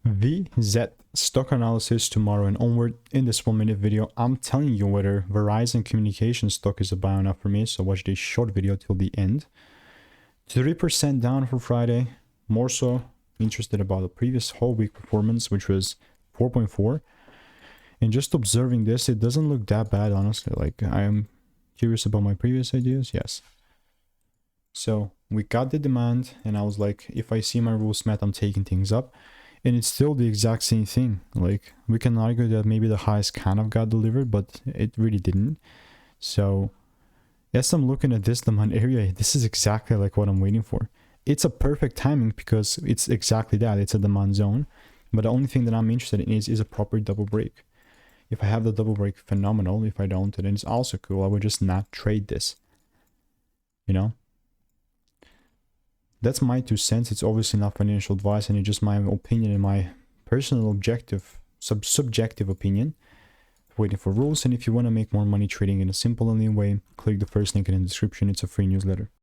VZ stock analysis tomorrow and onward. In this 1 minute video, I'm telling you whether Verizon Communications stock is a buy or not for me. So watch this short video till the end. 3% down for Friday. More so interested about the previous whole week performance, which was 4.4. And just observing this, it doesn't look that bad, honestly. Like, I am curious about my previous ideas. Yes. So we got the demand, and I was like, if I see my rules met, I'm taking things up. And it's still the exact same thing. Like, we can argue that maybe the highs kind of got delivered, but it really didn't. So as I'm looking at this demand area, this is exactly like what I'm waiting for. It's a perfect timing because it's exactly that. It's a demand zone. But the only thing that I'm interested in is a proper double break. If I have the double break, phenomenal. If I don't, then it's also cool. I would just not trade this. You know? That's my 2 cents. It's obviously not financial advice, and it's just my opinion and my personal objective, subjective opinion. Waiting for rules. And if you want to make more money trading in a simple and lean way, click the first link in the description. It's a free newsletter.